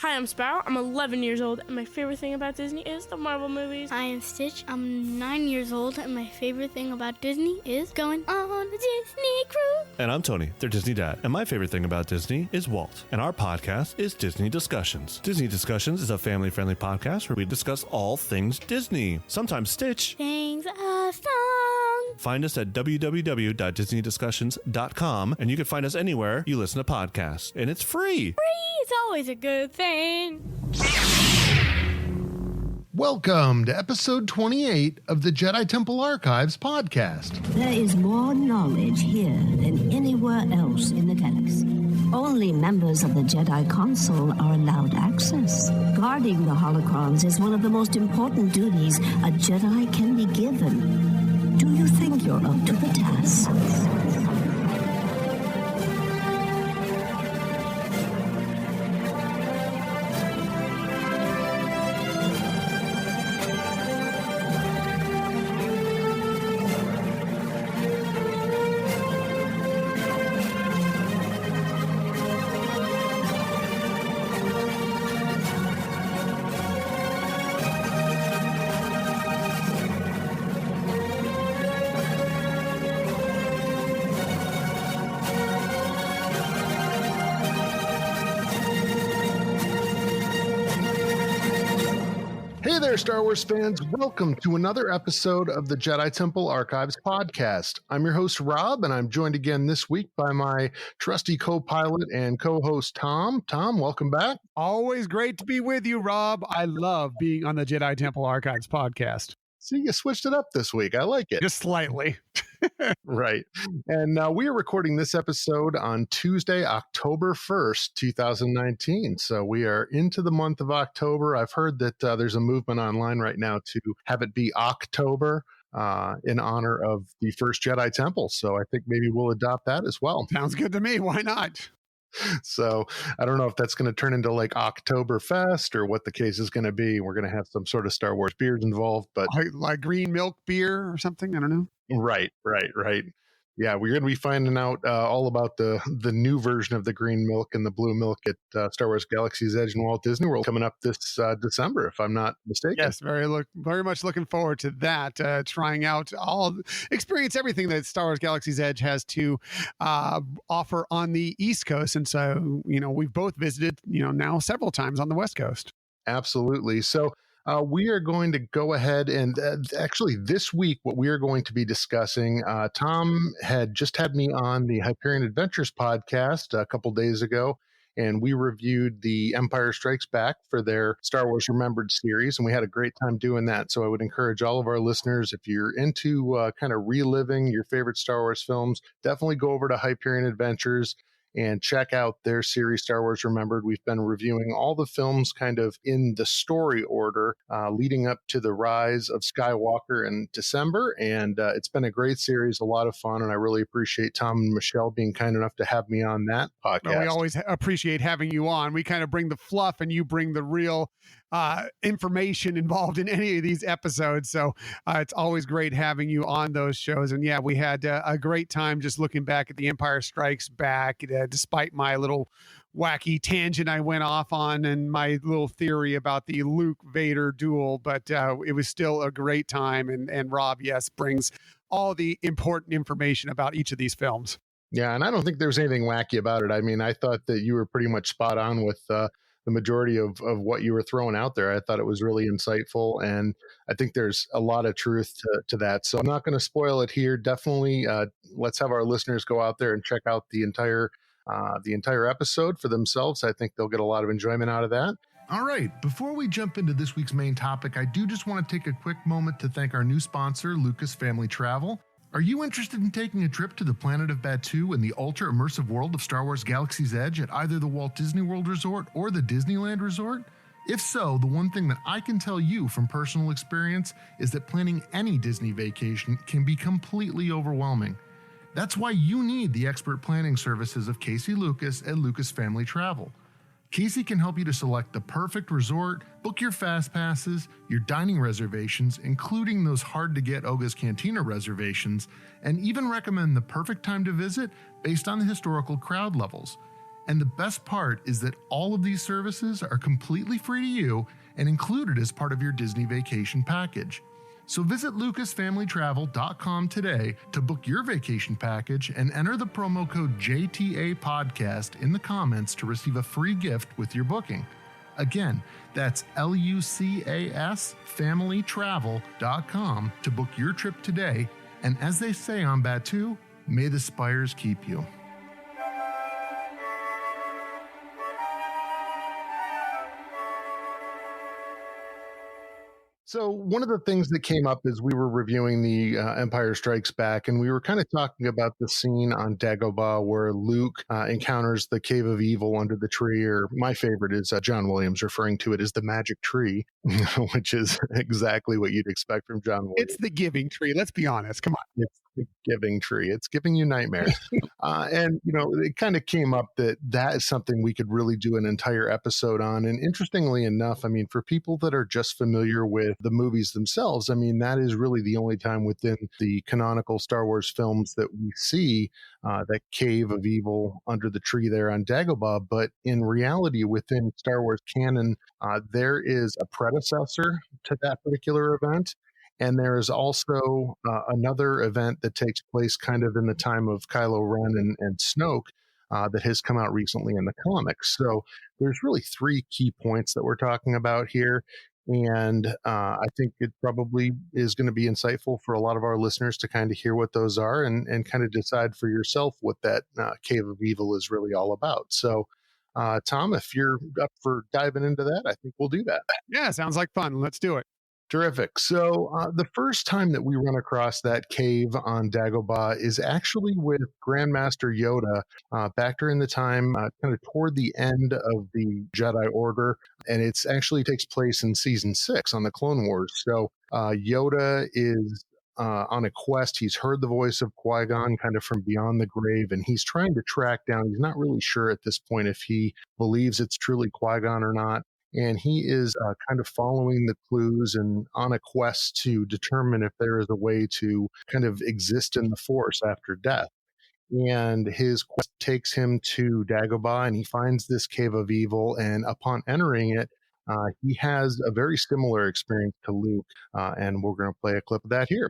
Hi, I'm Sparrow. I'm 11 years old, and my favorite thing about Disney is the Marvel movies. I am Stitch. I'm 9 years old, and my favorite thing about Disney is going on the Disney cruise. And I'm Tony, their Disney dad. And my favorite thing about Disney is Walt. And our podcast is Disney Discussions. Disney Discussions is a family-friendly podcast where we discuss all things Disney. Sometimes Stitch Sings a song. Find us at www.disneydiscussions.com, and you can find us anywhere you listen to podcasts. And it's free. Free is always a good thing. Welcome to episode 28 of the Jedi Temple Archives podcast. There is more knowledge here than anywhere else in the galaxy. Only members of the Jedi Council are allowed access. Guarding the holocrons is one of the most important duties a Jedi can be given. Do you think you're up to the task? Hey there, Star Wars fans. Welcome to another episode of the Jedi Temple Archives podcast. I'm your host, Rob, and I'm joined again this week by my trusty co-pilot and co-host, Tom. Tom, welcome back. Always great to be with you, Rob. I love being on the Jedi Temple Archives podcast. See, you switched it up this week. I like it. Just slightly. Right. And we are recording this episode on Tuesday, October 1st, 2019. So we are into the month of October. I've heard that there's a movement online right now to have it be October in honor of the first Jedi Temple. So I think maybe we'll adopt that as well. Sounds good to me. Why not? So I don't know if that's going to turn into like Oktoberfest or what the case is going to be. We're going to have some sort of Star Wars beers involved, but like green milk beer or something. I don't know. Right. Yeah, we're going to be finding out all about the new version of the green milk and the blue milk at Star Wars Galaxy's Edge in Walt Disney World coming up this December, if I'm not mistaken. Yes, very much looking forward to that. Trying out experience everything that Star Wars Galaxy's Edge has to offer on the East Coast, and so we've both visited now several times on the West Coast. Absolutely. So. We are going to go ahead and actually this week, what we are going to be discussing, Tom had just had me on the Hyperion Adventures podcast a couple days ago, and we reviewed the Empire Strikes Back for their Star Wars Remembered series, and we had a great time doing that. So I would encourage all of our listeners, if you're into kind of reliving your favorite Star Wars films, definitely go over to Hyperion Adventures and check out their series, Star Wars Remembered. We've been reviewing all the films kind of in the story order leading up to the rise of Skywalker in December. And it's been a great series, a lot of fun. And I really appreciate Tom and Michelle being kind enough to have me on that podcast. Well, we always appreciate having you on. We kind of bring the fluff and you bring the real information involved in any of these episodes. So it's always great having you on those shows. And yeah, we had a great time just looking back at The Empire Strikes Back, despite my little wacky tangent I went off on and my little theory about the Luke Vader duel. But it was still a great time. And Rob, yes, brings all the important information about each of these films. Yeah, and I don't think there's anything wacky about it. I mean, I thought that you were pretty much spot on with the majority of what you were throwing out there. I thought it was really insightful, and I think there's a lot of truth to that. So I'm not going to spoil it here. Definitely, let's have our listeners go out there and check out the entire episode for themselves. I think they'll get a lot of enjoyment out of that. All right, before we jump into this week's main topic, I do just want to take a quick moment to thank our new sponsor, Lucas Family Travel. Are you interested in taking a trip to the planet of Batuu and the ultra-immersive world of Star Wars Galaxy's Edge at either the Walt Disney World Resort or the Disneyland Resort? If so, the one thing that I can tell you from personal experience is that planning any Disney vacation can be completely overwhelming. That's why you need the expert planning services of Casey Lucas at Lucas Family Travel. Casey can help you to select the perfect resort, book your fast passes, your dining reservations, including those hard-to-get Oga's Cantina reservations, and even recommend the perfect time to visit based on the historical crowd levels. And the best part is that all of these services are completely free to you and included as part of your Disney vacation package. So visit lucasfamilytravel.com today to book your vacation package and enter the promo code JTA Podcast in the comments to receive a free gift with your booking. Again, that's LUCAS familytravel.com to book your trip today. And as they say on Batuu, may the spires keep you. So one of the things that came up as we were reviewing the Empire Strikes Back, and we were kind of talking about the scene on Dagobah where Luke encounters the Cave of Evil under the tree, or my favorite is John Williams referring to it as the magic tree, which is exactly what you'd expect from John Williams. It's the giving tree. Let's be honest. Come on. It's the giving tree. It's giving you nightmares. And, it kind of came up that is something we could really do an entire episode on. And interestingly enough, for people that are just familiar with the movies themselves, that is really the only time within the canonical Star Wars films that we see that Cave of Evil under the tree there on Dagobah. But in reality, within Star Wars canon, there is a predecessor to that particular event. And there is also another event that takes place kind of in the time of Kylo Ren and Snoke that has come out recently in the comics. So there's really three key points that we're talking about here. And I think it probably is going to be insightful for a lot of our listeners to kind of hear what those are and kind of decide for yourself what that Cave of Evil is really all about. So, Tom, if you're up for diving into that, I think we'll do that. Yeah, sounds like fun. Let's do it. Terrific. So the first time that we run across that cave on Dagobah is actually with Grandmaster Yoda back during the time kind of toward the end of the Jedi Order. And it's actually takes place in season 6 on the Clone Wars. So Yoda is on a quest. He's heard the voice of Qui-Gon kind of from beyond the grave, and he's trying to track down. He's not really sure at this point if he believes it's truly Qui-Gon or not. And he is kind of following the clues and on a quest to determine if there is a way to kind of exist in the Force after death. And his quest takes him to Dagobah, and he finds this Cave of Evil. And upon entering it, he has a very similar experience to Luke. And we're going to play a clip of that here.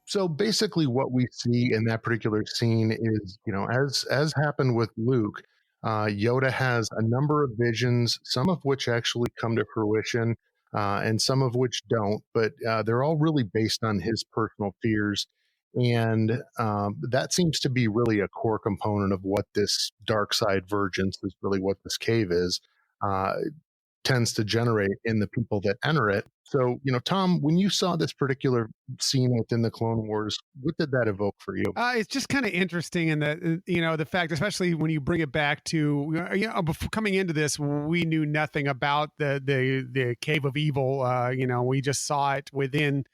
So basically what we see in that particular scene is, as happened with Luke, Yoda has a number of visions, some of which actually come to fruition, and some of which don't, but they're all really based on his personal fears. And that seems to be really a core component of what this dark side vergence is really what this cave is. Tends to generate in the people that enter it. So, Tom, when you saw this particular scene within the Clone Wars, what did that evoke for you? It's just kind of interesting in that, the fact, especially when you bring it back to, before coming into this, we knew nothing about the Cave of Evil. We just saw it within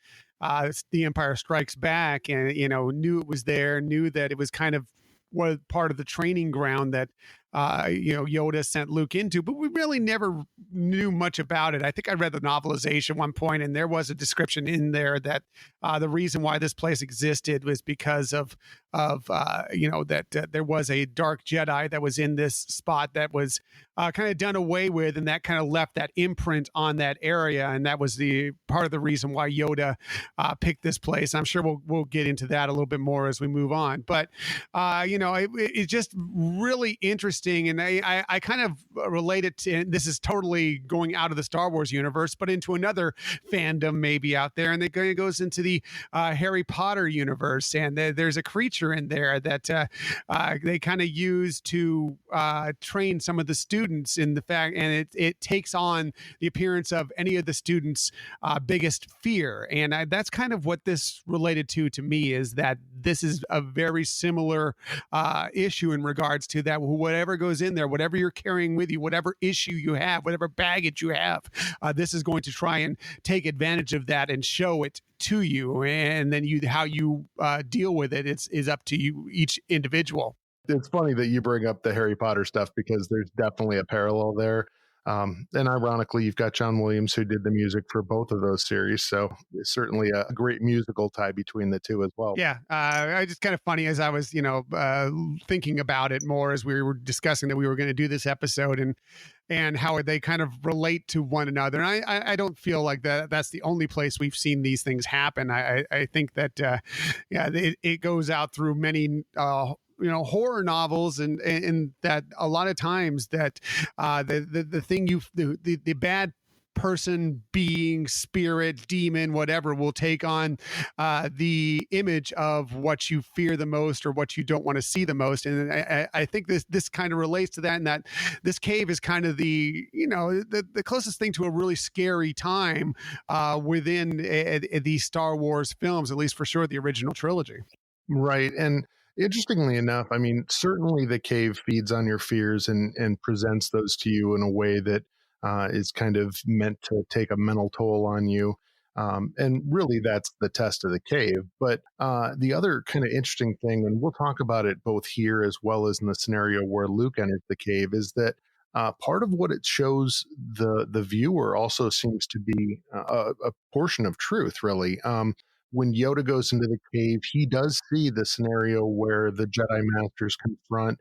The Empire Strikes Back and, knew it was there, knew that it was kind of was part of the training ground that Yoda sent Luke into, but we really never knew much about it. I think I read the novelization at one point, and there was a description in there that the reason why this place existed was because of that there was a dark Jedi that was in this spot that was kind of done away with, and that kind of left that imprint on that area, and that was the part of the reason why Yoda picked this place. I'm sure we'll get into that a little bit more as we move on, but it's just really interesting, and I kind of relate it to, and this is totally going out of the Star Wars universe, but into another fandom maybe out there, and it goes into the Harry Potter universe, and there's a creature in there that they kind of use to train some of the students in the fact, and it takes on the appearance of any of the students' biggest fear, and that's kind of what this related to me, is that this is a very similar issue in regards to that. Whatever goes in there, whatever you're carrying with you, whatever issue you have, whatever baggage you have, this is going to try and take advantage of that and show it to you, and then how you deal with it is up to you, each individual. It's funny that you bring up the Harry Potter stuff because there's definitely a parallel there. And ironically, you've got John Williams, who did the music for both of those series. So it's certainly a great musical tie between the two as well. Yeah. I just kind of funny as I was, thinking about it more as we were discussing that we were going to do this episode and how they kind of relate to one another. And I don't feel like that's the only place we've seen these things happen. I think that, it goes out through many, horror novels, and that a lot of times that the thing the bad person, being, spirit, demon, whatever, will take on the image of what you fear the most or what you don't want to see the most. And I think this kind of relates to that, and that this cave is kind of the closest thing to a really scary time within the Star Wars films, at least for sure the original trilogy. Right. And interestingly enough, I mean, certainly the cave feeds on your fears and presents those to you in a way that is kind of meant to take a mental toll on you. And really, that's the test of the cave. But the other kind of interesting thing, and we'll talk about it both here as well as in the scenario where Luke enters the cave, is that part of what it shows the viewer also seems to be a portion of truth, really. When Yoda goes into the cave, he does see the scenario where the Jedi Masters confront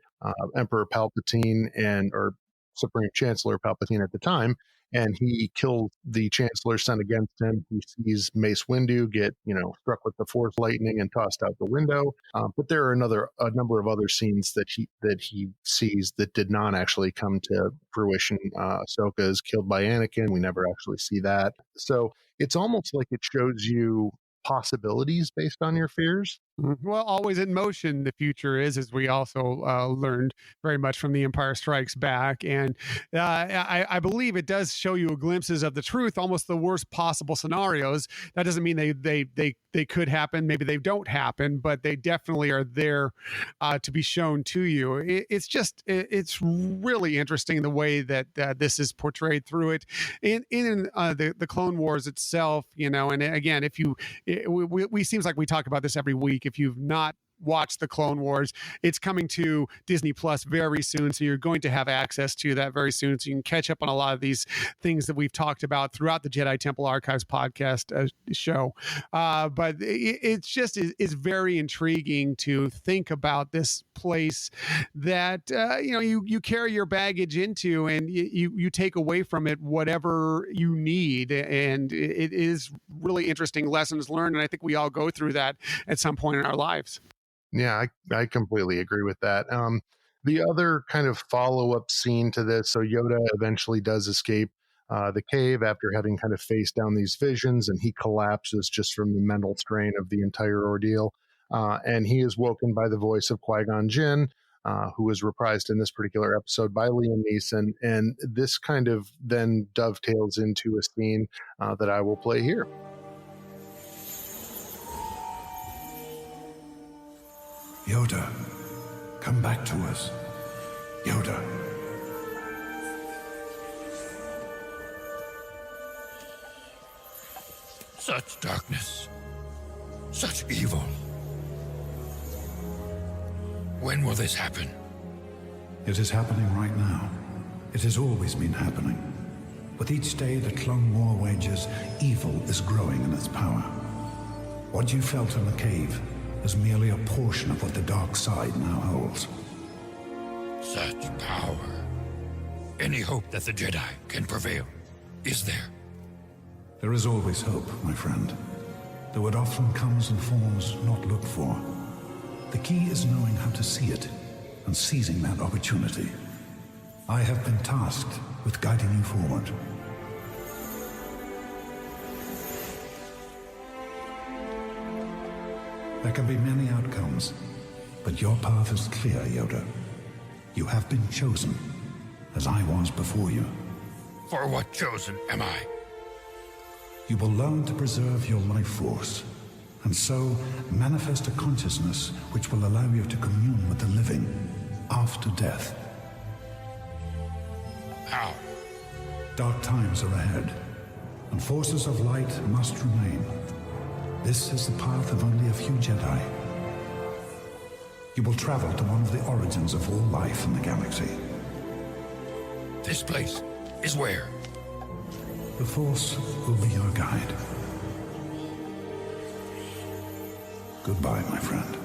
Emperor Palpatine or Supreme Chancellor Palpatine at the time, and he kills the Chancellor sent against him. He sees Mace Windu get, struck with the Force lightning and tossed out the window. But there are a number of other scenes that he sees that did not actually come to fruition. Ahsoka is killed by Anakin. We never actually see that. So it's almost like it shows you possibilities based on your fears. Well, always in motion, the future is, as we also learned very much from The Empire Strikes Back. And I believe it does show you glimpses of the truth, almost the worst possible scenarios. That doesn't mean they could happen. Maybe they don't happen, but they definitely are there to be shown to you. It's really interesting the way that this is portrayed through it in the Clone Wars itself, and again, we seems like we talk about this every week. If you've not watch the Clone Wars, it's coming to Disney Plus very soon, so you're going to have access to that very soon, so you can catch up on a lot of these things that we've talked about throughout the Jedi Temple Archives podcast show. But it's just is very intriguing to think about this place that you carry your baggage into, and you take away from it whatever you need, and it is really interesting lessons learned, and I think we all go through that at some point in our lives. Yeah, I completely agree with that. The other kind of follow-up scene to this, so Yoda eventually does escape the cave after having kind of faced down these visions, and he collapses just from the mental strain of the entire ordeal. And he is woken by the voice of Qui-Gon Jinn, who was reprised in this particular episode by Liam Neeson. And this kind of then dovetails into a scene that I will play here. Yoda, come back to us. Yoda. Such darkness. Such evil. When will this happen? It is happening right now. It has always been happening. With each day the Clone War wages, evil is growing in its power. What you felt in the cave is merely a portion of what the dark side now holds. Such power. Any hope that the Jedi can prevail is there? There is always hope, my friend, though it often comes in forms not looked for. The key is knowing how to see it and seizing that opportunity. I have been tasked with guiding you forward. There can be many outcomes, but your path is clear, Yoda. You have been chosen, as I was before you. For what chosen am I? You will learn to preserve your life force, and so manifest a consciousness which will allow you to commune with the living after death. How? Dark times are ahead, and forces of light must remain. This is the path of only a few Jedi. You will travel to one of the origins of all life in the galaxy. This place is where? The Force will be your guide. Goodbye, my friend.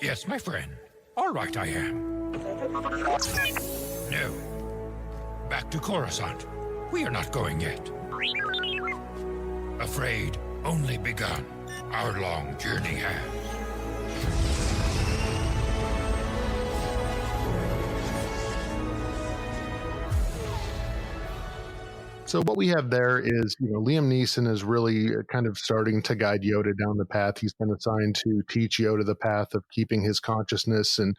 Yes, my friend. All right, I am. No. Back to Coruscant. We are not going yet. Afraid only begun. Our long journey has. So what we have there is, Liam Neeson is really kind of starting to guide Yoda down the path. He's been assigned to teach Yoda the path of keeping his consciousness and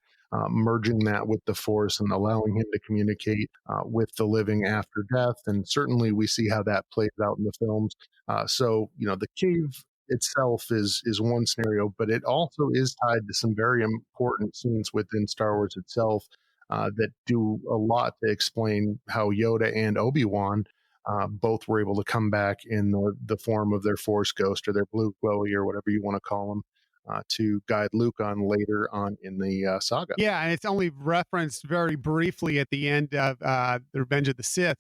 merging that with the Force and allowing him to communicate with the living after death. And certainly we see how that plays out in the films. The cave itself is one scenario, but it also is tied to some very important scenes within Star Wars itself that do a lot to explain how Yoda and Obi-Wan both were able to come back in the form of their Force Ghost or their Blue Chloe or whatever you want to call them to guide Luke on later on in the saga. Yeah, and it's only referenced very briefly at the end of the Revenge of the Sith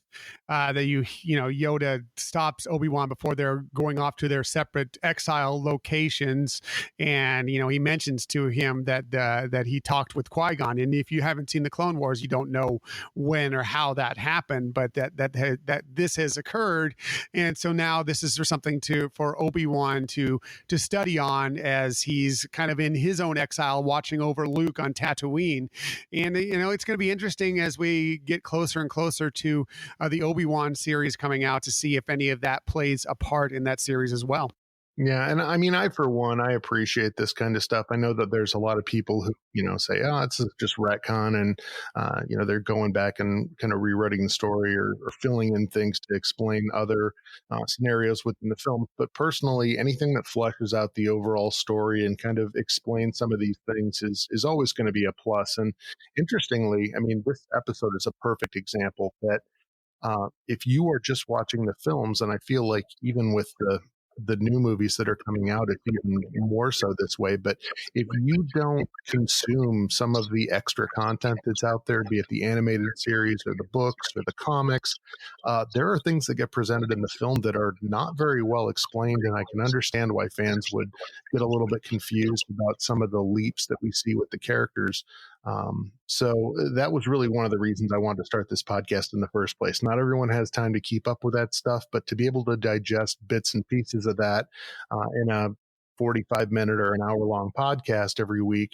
that Yoda stops Obi-Wan before they're going off to their separate exile locations, and he mentions to him that he talked with Qui-Gon, and if you haven't seen the Clone Wars, you don't know when or how that happened, but that this has occurred, and so now this is something for Obi-Wan to study on as he's kind of in his own exile watching over Luke on Tatooine. And, it's going to be interesting as we get closer and closer to the Obi-Wan series coming out to see if any of that plays a part in that series as well. Yeah. And I mean, for one, I appreciate this kind of stuff. I know that there's a lot of people who, say, oh, it's just retcon. And, they're going back and kind of rewriting the story or filling in things to explain other scenarios within the film. But personally, anything that fleshes out the overall story and kind of explains some of these things is always going to be a plus. And interestingly, I mean, this episode is a perfect example that if you are just watching the films, and I feel like even with the new movies that are coming out, it's even more so this way. But if you don't consume some of the extra content that's out there, be it the animated series or the books or the comics, there are things that get presented in the film that are not very well explained. And I can understand why fans would get a little bit confused about some of the leaps that we see with the characters. So that was really one of the reasons I wanted to start this podcast in the first place. Not everyone has time to keep up with that stuff, but to be able to digest bits and pieces of that in a 45-minute or an hour-long podcast every week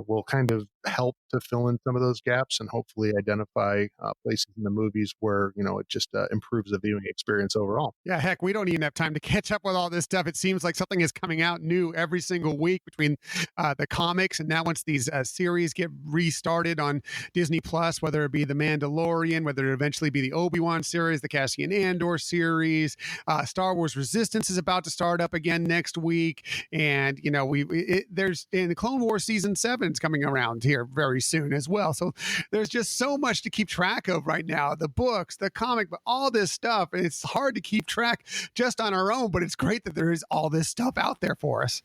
will kind of help to fill in some of those gaps and hopefully identify places in the movies where, it just improves the viewing experience overall. Yeah, heck, we don't even have time to catch up with all this stuff. It seems like something is coming out new every single week between the comics, and now once these series get restarted on Disney Plus, whether it be The Mandalorian, whether it eventually be the Obi-Wan series, the Cassian Andor series, Star Wars Resistance is about to start up again next week. And, there's in the Clone Wars season 7 is coming around here very soon as well. So there's just so much to keep track of right now. The books, the comic, but all this stuff. And it's hard to keep track just on our own, but it's great that there is all this stuff out there for us.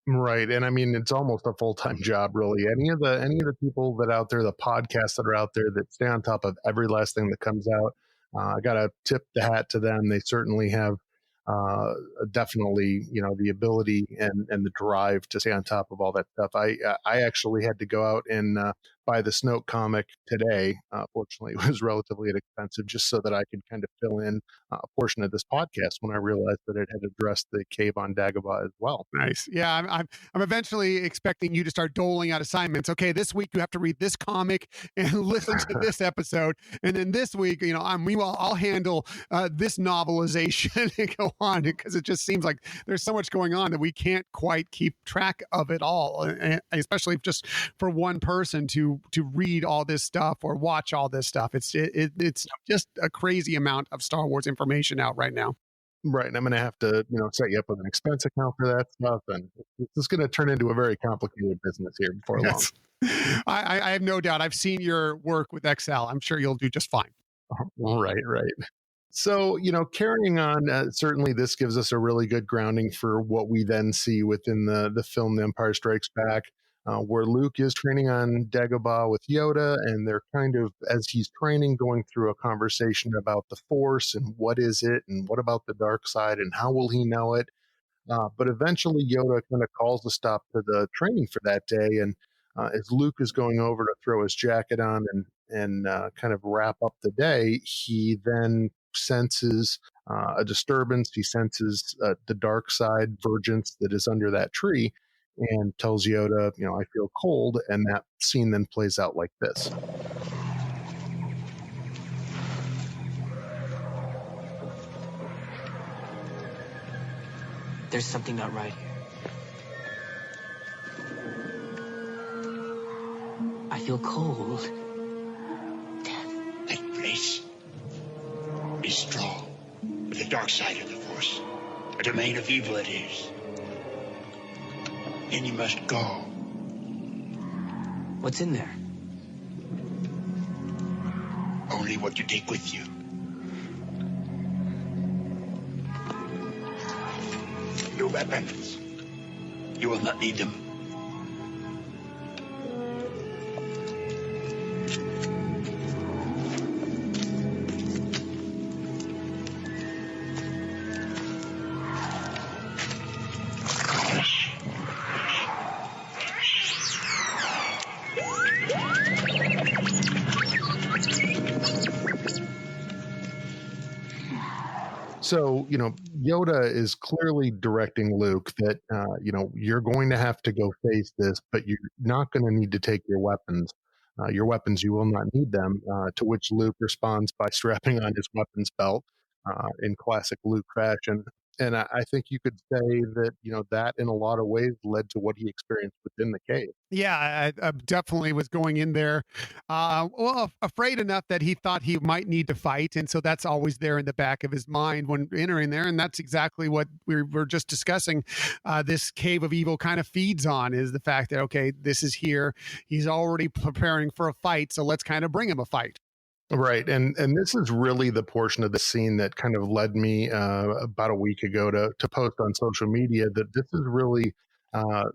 Right. And I mean, it's almost a full-time job, really. Any of the people that out there, the podcasts that are out there that stay on top of every last thing that comes out, I gotta tip the hat to them. They certainly have uh, definitely, the ability and the drive to stay on top of all that stuff. I actually had to go out and buy the Snoke comic today. Fortunately, it was relatively inexpensive, just so that I could kind of fill in a portion of this podcast when I realized that it had addressed the cave on Dagobah as well. Nice. Yeah, I'm eventually expecting you to start doling out assignments. Okay, this week you have to read this comic and listen to this episode, and then this week, I'll handle this novelization and go on, because it just seems like there's so much going on that we can't quite keep track of it all, and especially just for one person to read all this stuff or watch all this stuff. It's just a crazy amount of Star Wars information out right now. Right. And I'm going to have to, set you up with an expense account for that stuff. And this is going to turn into a very complicated business here before long. Yes. I have no doubt. I've seen your work with XL. I'm sure you'll do just fine. Right. So, carrying on, certainly this gives us a really good grounding for what we then see within the film The Empire Strikes Back, where Luke is training on Dagobah with Yoda, and they're kind of, as he's training, going through a conversation about the Force and what is it, and what about the dark side, and how will he know it. But eventually, Yoda kind of calls a stop to the training for that day, and as Luke is going over to throw his jacket on and kind of wrap up the day, he then senses a disturbance. He senses the dark side vergence that is under that tree, and tells Yoda, I feel cold. And that scene then plays out like this. There's something not right here. I feel cold. That place is strong with the dark side of the Force. A domain of evil it is. And you must go. What's in there? Only what you take with you. Your weapons. You will not need them. So, Yoda is clearly directing Luke that, you're going to have to go face this, but you're not going to need to take your weapons. You will not need them. To which Luke responds by strapping on his weapons belt in classic Luke fashion. And I think you could say that, that in a lot of ways led to what he experienced within the cave. Yeah, I definitely was going in there, afraid enough that he thought he might need to fight. And so that's always there in the back of his mind when entering there. And that's exactly what we were just discussing. This cave of evil kind of feeds on, is the fact that, okay, this is here. He's already preparing for a fight. So let's kind of bring him a fight. Right. And this is really the portion of the scene that kind of led me about a week ago to post on social media that this is really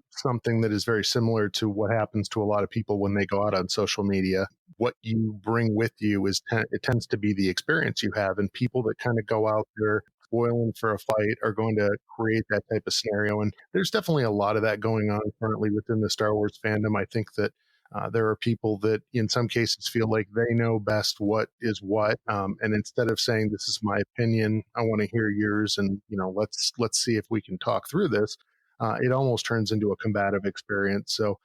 something that is very similar to what happens to a lot of people when they go out on social media. What you bring with you it tends to be the experience you have, and people that kind of go out there spoiling for a fight are going to create that type of scenario. And there's definitely a lot of that going on currently within the Star Wars fandom. I think that there are people that in some cases feel like they know best what is what. And instead of saying, this is my opinion, I want to hear yours, and, let's see if we can talk through this, it almost turns into a combative experience. So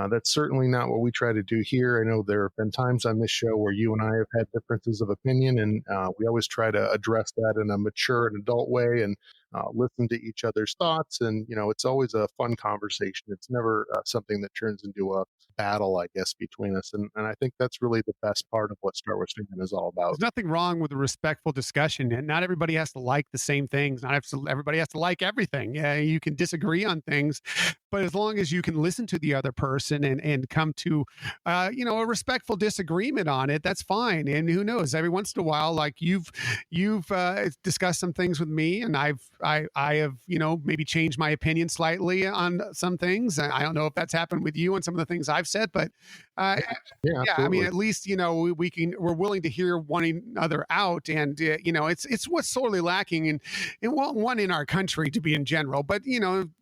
that's certainly not what we try to do here. I know there have been times on this show where you and I have had differences of opinion, and we always try to address that in a mature and adult way, and listen to each other's thoughts. And, it's always a fun conversation. It's never something that turns into a battle, I guess, between us. And I think that's really the best part of what Star Wars fandom is all about. There's nothing wrong with a respectful discussion, and not everybody has to like the same things. Not everybody has to like everything. Yeah, you can disagree on things, but as long as you can listen to the other person and come to, a respectful disagreement on it, that's fine. And who knows? Every once in a while, like you've discussed some things with me, and I've I have, maybe changed my opinion slightly on some things. I don't know if that's happened with you on some of the things I've said, but Yeah, yeah, I mean, absolutely. at least, we're willing to hear one another out. And, it's what's sorely lacking one in our country to be in general, but,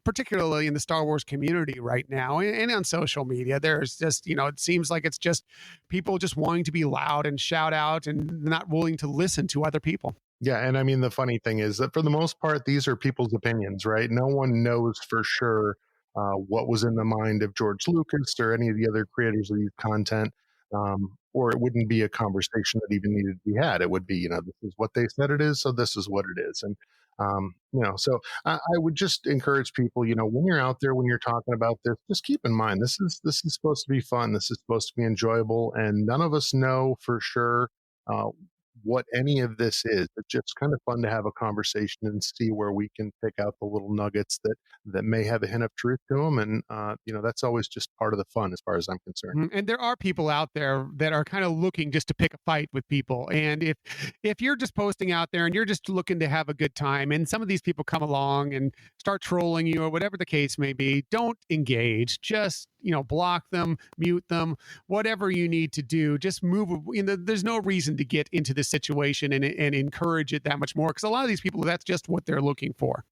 particularly in the Star Wars community right now and on social media, there's just, it seems like it's just people just wanting to be loud and shout out and not willing to listen to other people. Yeah, and I mean, the funny thing is that for the most part, these are people's opinions, right? No one knows for sure what was in the mind of George Lucas or any of the other creators of these content, or it wouldn't be a conversation that even needed to be had. It would be, this is what they said it is, so this is what it is. And, so I would just encourage people, when you're out there, when you're talking about this, just keep in mind, this is supposed to be fun. This is supposed to be enjoyable. And none of us know for sure uh, what any of this is. It's just kind of fun to have a conversation and see where we can pick out the little nuggets that may have a hint of truth to them. And that's always just part of the fun, as far as I'm concerned. And there are people out there that are kind of looking just to pick a fight with people. And if you're just posting out there and you're just looking to have a good time, and some of these people come along and start trolling you or whatever the case may be, don't engage. Just block them, mute them, whatever you need to do. Just move. There's no reason to get into this situation and encourage it that much more, because a lot of these people, that's just what they're looking for.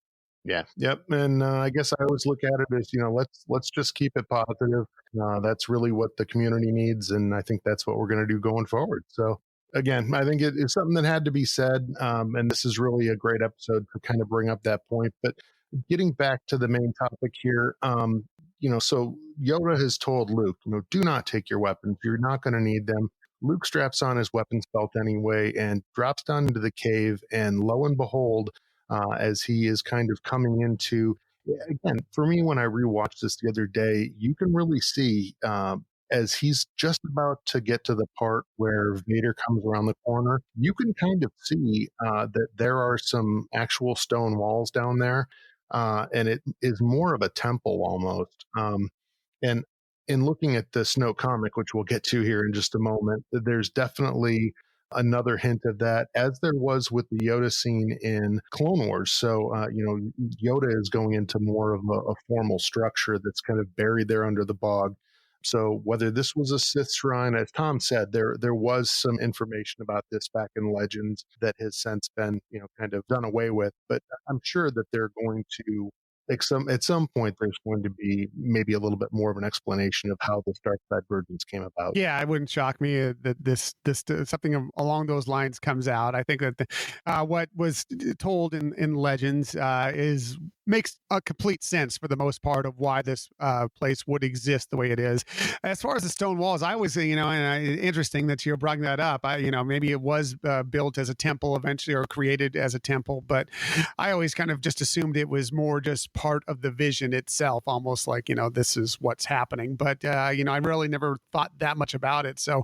Yeah. Yep. And I guess I always look at it as, let's just keep it positive. That's really what the community needs. And I think that's what we're going to do going forward. So again, I think it's something that had to be said. And this is really a great episode to kind of bring up that point. But getting back to the main topic here, so Yoda has told Luke, do not take your weapons. You're not going to need them. Luke straps on his weapons belt anyway and drops down into the cave. And lo and behold, as he is kind of coming into, again, for me, when I rewatched this the other day, you can really see as he's just about to get to the part where Vader comes around the corner, you can kind of see that there are some actual stone walls down there. And it is more of a temple almost. And in looking at the Snoke comic, which we'll get to here in just a moment, there's definitely another hint of that, as there was with the Yoda scene in Clone Wars. So, Yoda is going into more of a formal structure that's kind of buried there under the bog. So whether this was a Sith shrine, as Tom said, there was some information about this back in Legends that has since been, kind of done away with. But I'm sure that they're going to, at some point, there's going to be maybe a little bit more of an explanation of how the dark side virgins came about. Yeah, it wouldn't shock me that this something along those lines comes out. I think that what was told in Legends makes a complete sense for the most part of why this place would exist the way it is. As far as the stone walls, I was, interesting that you're bringing that up. Maybe it was built as a temple eventually, or created as a temple, but I always kind of just assumed it was more just part of the vision itself, almost like, this is what's happening. But, I really never thought that much about it. So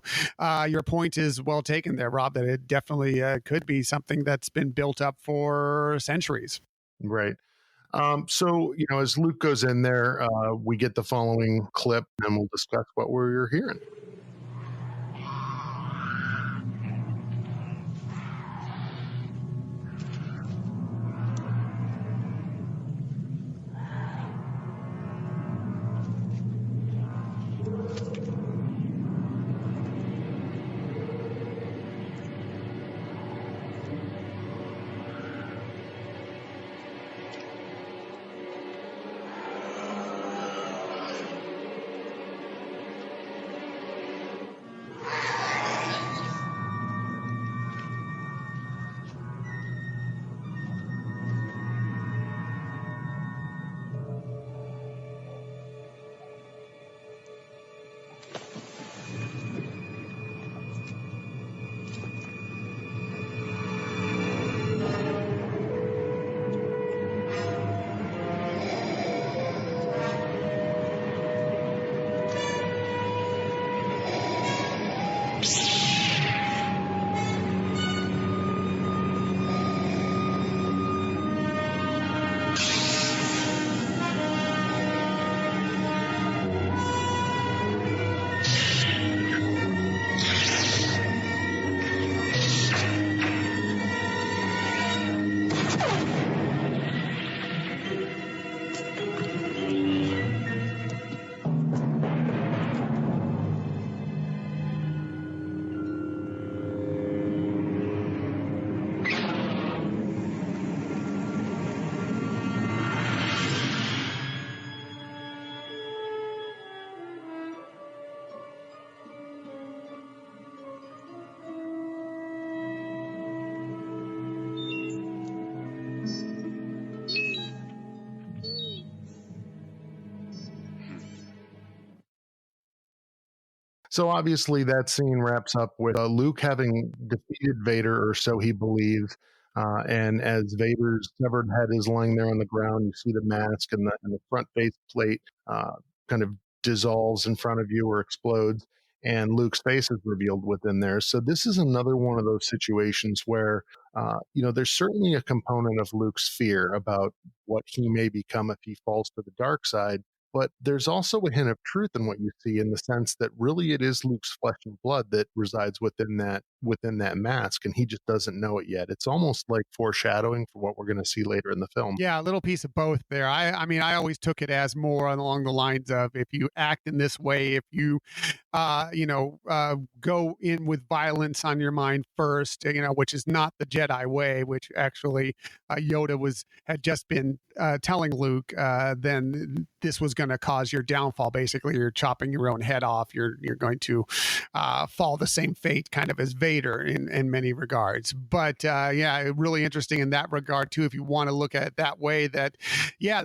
your point is well taken there, Rob, that it definitely could be something that's been built up for centuries. Right. So, as Luke goes in there, we get the following clip, and we'll discuss what we're hearing. So obviously that scene wraps up with Luke having defeated Vader, or so he believes. And as Vader's severed head is lying there on the ground, you see the mask and the front face plate kind of dissolves in front of you or explodes, and Luke's face is revealed within there. So this is another one of those situations where, there's certainly a component of Luke's fear about what he may become if he falls to the dark side. But there's also a hint of truth in what you see, in the sense that really it is Luke's flesh and blood that resides within that mask, and he just doesn't know it yet. It's almost like foreshadowing for what we're going to see later in the film. Yeah, a little piece of both there. I mean, I always took it as more along the lines of, if you act in this way, if you, go in with violence on your mind first, which is not the Jedi way, which actually Yoda had just been telling Luke, then this was going to cause your downfall. Basically, you're chopping your own head off. You're going to fall the same fate kind of as Vader in many regards. But really interesting in that regard too. If you want to look at it that way, that you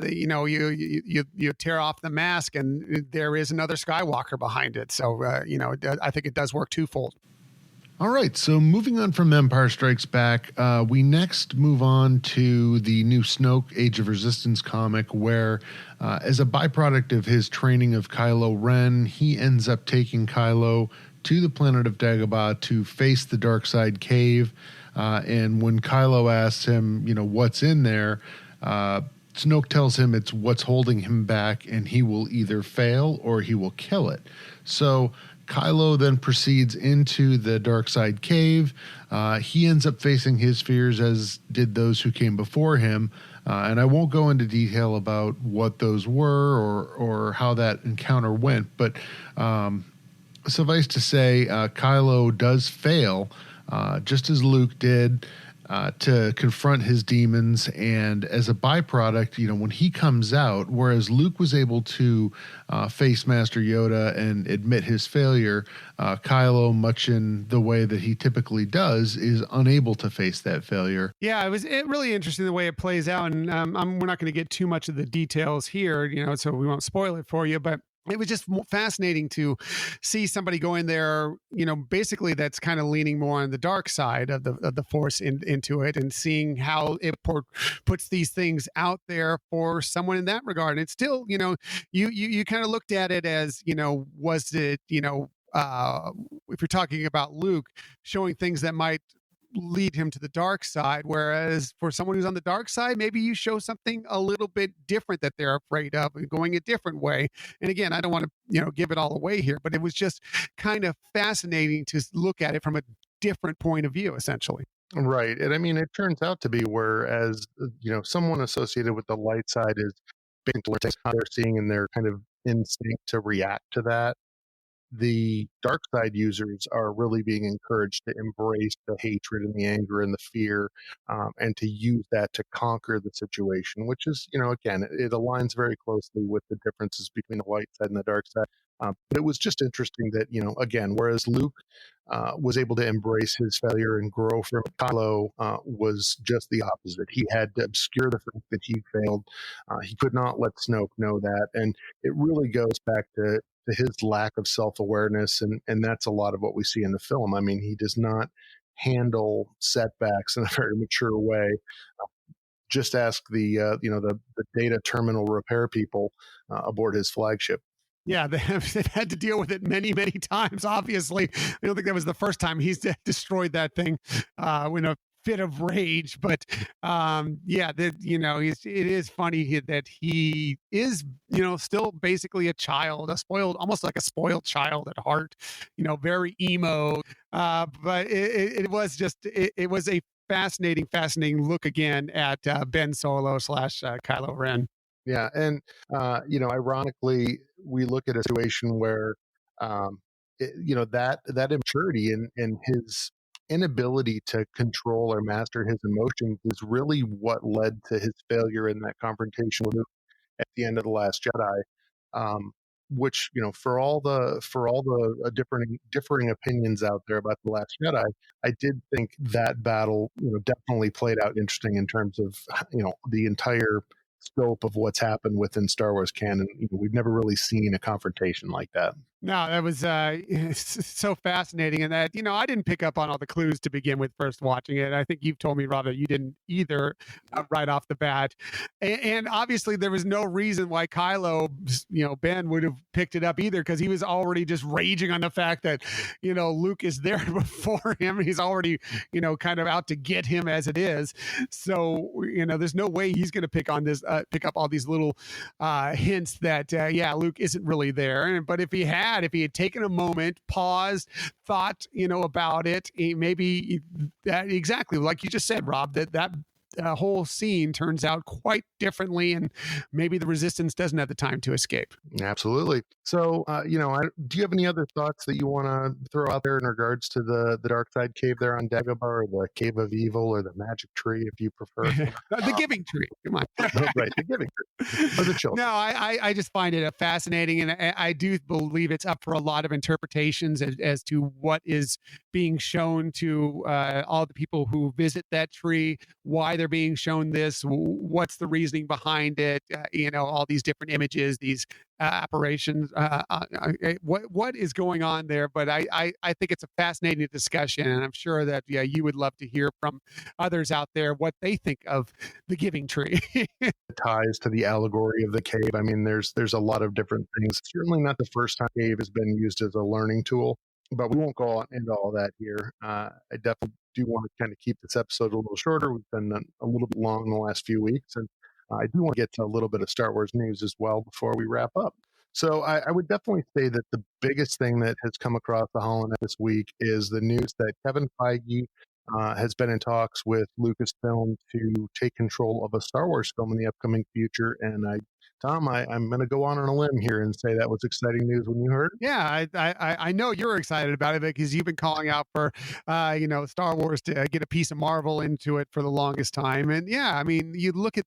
tear off the mask and there is another Skywalker behind it. So I think it does work twofold. All right, so moving on from Empire Strikes Back, we next move on to the new Snoke Age of Resistance comic, where as a byproduct of his training of Kylo Ren, he ends up taking Kylo to the planet of Dagobah to face the dark side cave. And when Kylo asks him, what's in there, Snoke tells him it's what's holding him back, and he will either fail or he will kill it. So Kylo then proceeds into the dark side cave. He ends up facing his fears, as did those who came before him. And I won't go into detail about what those were or how that encounter went, but suffice to say, Kylo does fail, just as Luke did, to confront his demons. And as a byproduct, when he comes out, whereas Luke was able to face Master Yoda and admit his failure, Kylo, much in the way that he typically does, is unable to face that failure. Yeah, it really interesting the way it plays out. And we're not going to get too much of the details here, so we won't spoil it for you, but it was just fascinating to see somebody go in there, basically that's kind of leaning more on the dark side of the Force into it, and seeing how it puts these things out there for someone in that regard. And it's still, you kind of looked at it as, was it, if you're talking about Luke showing things that might lead him to the dark side, whereas for someone who's on the dark side, maybe you show something a little bit different that they're afraid of, and going a different way. And again, I don't want to give it all away here, but it was just kind of fascinating to look at it from a different point of view, essentially. Right. And I mean, it turns out to be, whereas, someone associated with the light side is basically how they're seeing, and their kind of instinct to react to that. The dark side users are really being encouraged to embrace the hatred and the anger and the fear, and to use that to conquer the situation, which is, again, it aligns very closely with the differences between the light side and the dark side. But it was just interesting that, again, whereas Luke was able to embrace his failure and grow from it, Kylo was just the opposite. He had to obscure the fact that he failed. He could not let Snoke know that. And it really goes back to his lack of self-awareness, and that's a lot of what we see in the film. I mean, he does not handle setbacks in a very mature way. Just ask the data terminal repair people aboard his flagship. Yeah, they've had to deal with it many, many times. Obviously, I don't think that was the first time he's destroyed that thing in a fit of rage. But it is funny that he is, still basically a child, almost like a spoiled child at heart. Very emo. But it was a fascinating look again at Ben Solo / Kylo Ren. Yeah, and ironically, we look at a situation where, that immaturity and his inability to control or master his emotions is really what led to his failure in that confrontation with Luke at the end of The Last Jedi. Which, for all the differing opinions out there about The Last Jedi, I did think that battle, definitely played out interesting in terms of, the entire scope of what's happened within Star Wars canon. We've never really seen a confrontation like that. No, that was so fascinating. And that, I didn't pick up on all the clues to begin with first watching it. I think you've told me, Rob, that you didn't either right off the bat. And obviously, there was no reason why Kylo, Ben would have picked it up either, because he was already just raging on the fact that, Luke is there before him. He's already, kind of out to get him as it is. So, there's no way he's going to pick up all these little hints that, Luke isn't really there. But if he had taken a moment, paused, thought, about it, maybe that exactly like you just said, Rob, that whole scene turns out quite differently, and maybe the Resistance doesn't have the time to escape. Absolutely. So, do you have any other thoughts that you want to throw out there in regards to the dark side cave there on Dagobah, or the Cave of Evil, or the Magic Tree, if you prefer? The Giving Tree. Come on. Right, the Giving Tree for the children. No, I just find it fascinating, and I do believe it's up for a lot of interpretations as to what is being shown to all the people who visit that tree, why they're being shown this, what's the reasoning behind it, all these different images, these apparitions, what is going on there. But I think it's a fascinating discussion, and I'm sure that you would love to hear from others out there what they think of the Giving Tree. Ties to the allegory of the cave. I mean, there's a lot of different things. Certainly not the first time cave has been used as a learning tool, but we won't go into all that here. I definitely do want to kind of keep this episode a little shorter. We've been a little bit long in the last few weeks, and I do want to get to a little bit of Star Wars news as well before we wrap up. So I would definitely say that the biggest thing that has come across the holonet this week is the news that Kevin Feige has been in talks with Lucasfilm to take control of a Star Wars film in the upcoming future. And Tom, I'm going to go on a limb here and say that was exciting news when you heard it. Yeah, I know you're excited about it because you've been calling out for, Star Wars to get a piece of Marvel into it for the longest time. And yeah, I mean, you look at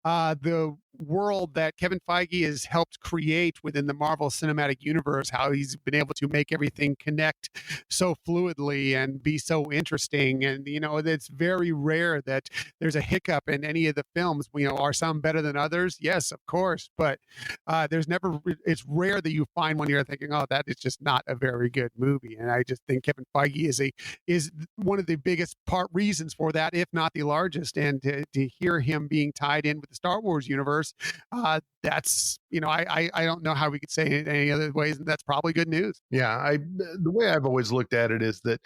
the world that Kevin Feige has helped create within the Marvel Cinematic Universe, how he's been able to make everything connect so fluidly and be so interesting. And, it's very rare that there's a hiccup in any of the films. Are some better than others? Yes, of course. But it's rare that you find one you're thinking, oh, that is just not a very good movie. And I just think Kevin Feige is one of the biggest reasons for that, if not the largest. And to hear him being tied in with the Star Wars universe, that's, I don't know how we could say it any other ways, and that's probably good news. Yeah, the way I've always looked at it is that,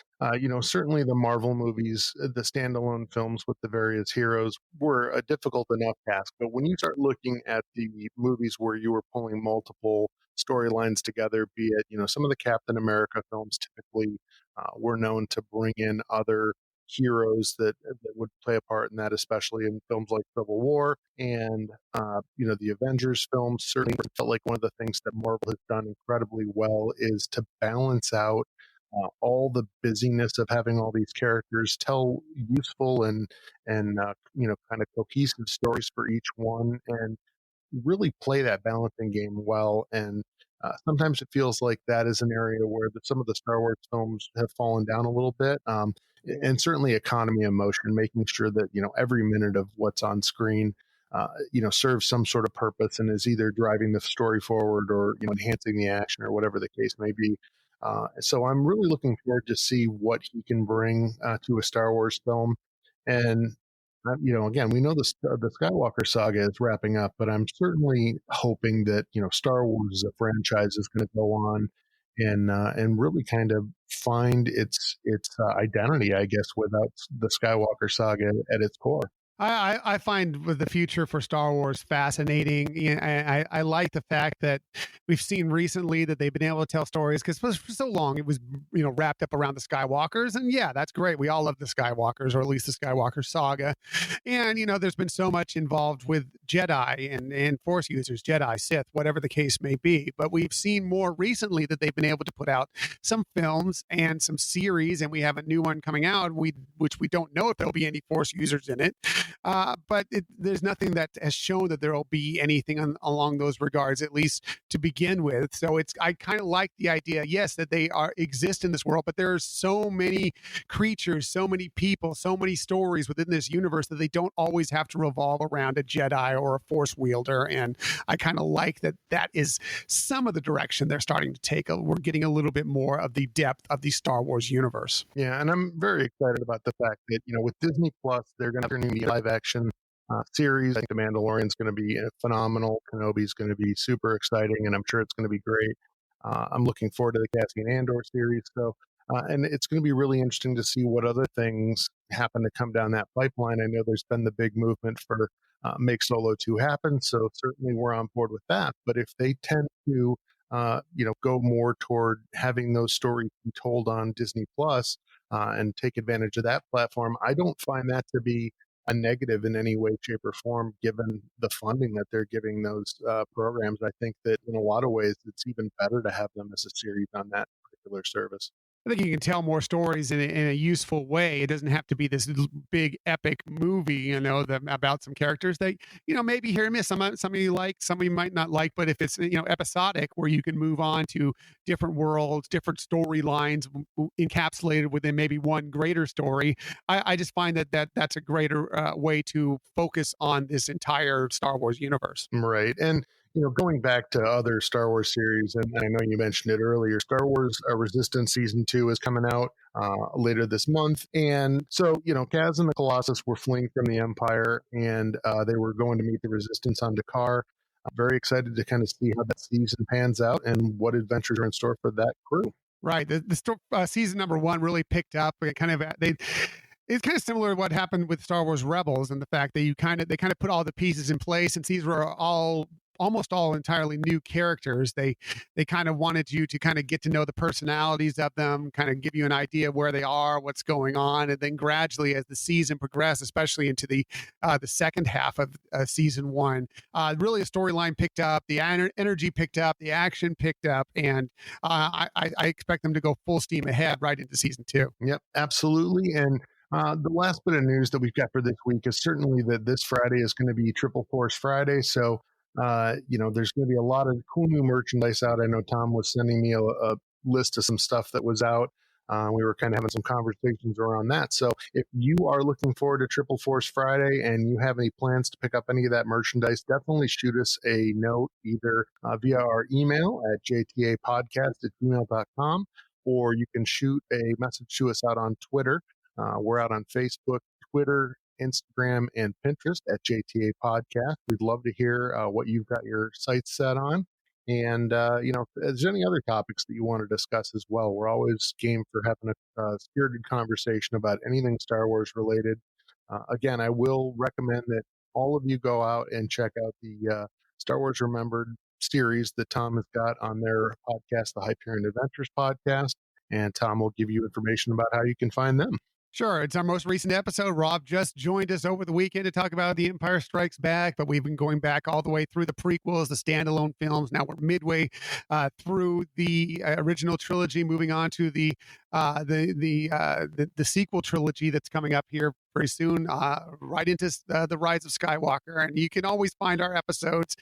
certainly the Marvel movies, the standalone films with the various heroes were a difficult enough task. But when you start looking at the movies where you were pulling multiple storylines together, be it, some of the Captain America films typically were known to bring in other heroes that would play a part in that, especially in films like Civil War and the Avengers films. Certainly felt like one of the things that Marvel has done incredibly well is to balance out all the busyness of having all these characters, tell useful and kind of cohesive stories for each one, and really play that balancing game well. And sometimes it feels like that is an area where some of the Star Wars films have fallen down a little bit. And certainly economy of motion, making sure that, every minute of what's on screen, serves some sort of purpose and is either driving the story forward or, enhancing the action or whatever the case may be. So I'm really looking forward to see what he can bring to a Star Wars film. And again, we know the Skywalker saga is wrapping up, but I'm certainly hoping that Star Wars as a franchise is going to go on and really kind of find its identity, I guess, without the Skywalker saga at its core. I find with the future for Star Wars fascinating. I like the fact that we've seen recently that they've been able to tell stories, because for so long it was wrapped up around the Skywalkers, and yeah, that's great. We all love the Skywalkers, or at least the Skywalker saga. And there's been so much involved with Jedi and Force users, Jedi, Sith, whatever the case may be. But we've seen more recently that they've been able to put out some films and some series, and we have a new one coming out, which we don't know if there'll be any Force users in it. But there's nothing that has shown that there will be anything along those regards, at least to begin with. So I kind of like the idea, yes, that they exist in this world, but there are so many creatures, so many people, so many stories within this universe that they don't always have to revolve around a Jedi or a Force wielder. And I kind of like that is some of the direction they're starting to take. We're getting a little bit more of the depth of the Star Wars universe. Yeah, and I'm very excited about the fact that, with Disney Plus, they're going to have their new live action series. I think The Mandalorian's going to be phenomenal. Kenobi's going to be super exciting, and I'm sure it's going to be great. I'm looking forward to the Cassian Andor series. So, and it's going to be really interesting to see what other things happen to come down that pipeline. I know there's been the big movement for make Solo 2 happen, so certainly we're on board with that. But if they tend to go more toward having those stories be told on Disney Plus and take advantage of that platform, I don't find that to be a negative in any way, shape, or form, given the funding that they're giving those programs. I think that in a lot of ways, it's even better to have them as a series on that particular service. I think you can tell more stories in a useful way. It doesn't have to be this big epic movie, about some characters that, maybe hit or miss. Some you like, some you might not like. But if it's, episodic, where you can move on to different worlds, different storylines encapsulated within maybe one greater story, I just find that's a greater way to focus on this entire Star Wars universe. Right. And going back to other Star Wars series, and I know you mentioned it earlier, Star Wars Resistance Season 2 is coming out later this month. And so, Kaz and the Colossus were fleeing from the Empire, and they were going to meet the Resistance on Dakar. I'm very excited to kind of see how that season pans out and what adventures are in store for that crew. Right. The season number 1 really picked up. It's kind of similar to what happened with Star Wars Rebels, and the fact that they kind of put all the pieces in place, since these were almost all entirely new characters. They kind of wanted you to kind of get to know the personalities of them, kind of give you an idea of where they are, what's going on, and then gradually, as the season progressed, especially into the second half of season 1, really a storyline picked up, the energy picked up, the action picked up, and I expect them to go full steam ahead right into season 2. Yep, absolutely. And the last bit of news that we've got for this week is certainly that this Friday is going to be Triple Force Friday. So, there's going to be a lot of cool new merchandise out. I know Tom was sending me a list of some stuff that was out. We were kind of having some conversations around that. So if you are looking forward to Triple Force Friday and you have any plans to pick up any of that merchandise, definitely shoot us a note either via our email at jtapodcast@gmail.com, or you can shoot a message to us out on Twitter. We're out on Facebook, Twitter, Instagram, and Pinterest at JTA Podcast. We'd love to hear what you've got your sights set on. And, if there's any other topics that you want to discuss as well, we're always game for having a spirited conversation about anything Star Wars related. Again, I will recommend that all of you go out and check out the Star Wars Remembered series that Tom has got on their podcast, the Hyperion Adventures podcast. And Tom will give you information about how you can find them. Sure. It's our most recent episode. Rob just joined us over the weekend to talk about The Empire Strikes Back, but we've been going back all the way through the prequels, the standalone films. Now we're midway through the original trilogy, moving on to the sequel trilogy that's coming up here very soon, right into the Rise of Skywalker. And you can always find our episodes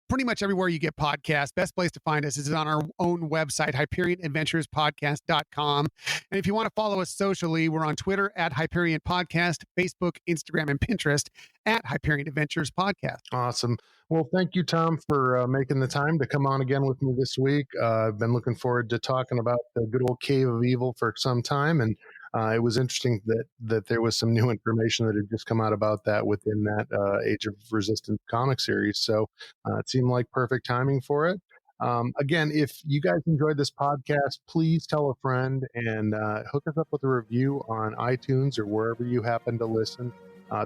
pretty much everywhere you get podcasts. Best place to find us is on our own website, HyperionAdventuresPodcast.com. And if you want to follow us socially, we're on Twitter at Hyperion Podcast, Facebook, Instagram, and Pinterest at Hyperion Adventures Podcast. Awesome. Well, thank you, Tom, for making the time to come on again with me this week. I've been looking forward to talking about the good old Cave of Evil for some time, and it was interesting that there was some new information that had just come out about that within that Age of Resistance comic series. So it seemed like perfect timing for it. Again, if you guys enjoyed this podcast, please tell a friend and hook us up with a review on iTunes or wherever you happen to listen.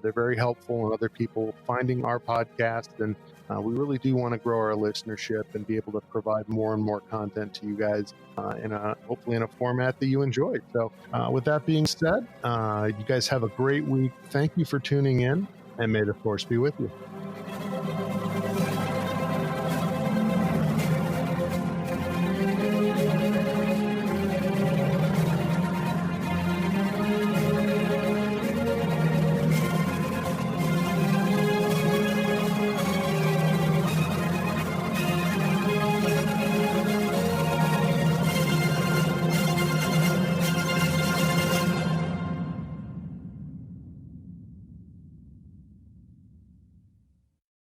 They're very helpful in other people finding our podcast, and we really do want to grow our listenership and be able to provide more and more content to you guys hopefully in a format that you enjoy. So with that being said, you guys have a great week. Thank you for tuning in, and may the Force be with you.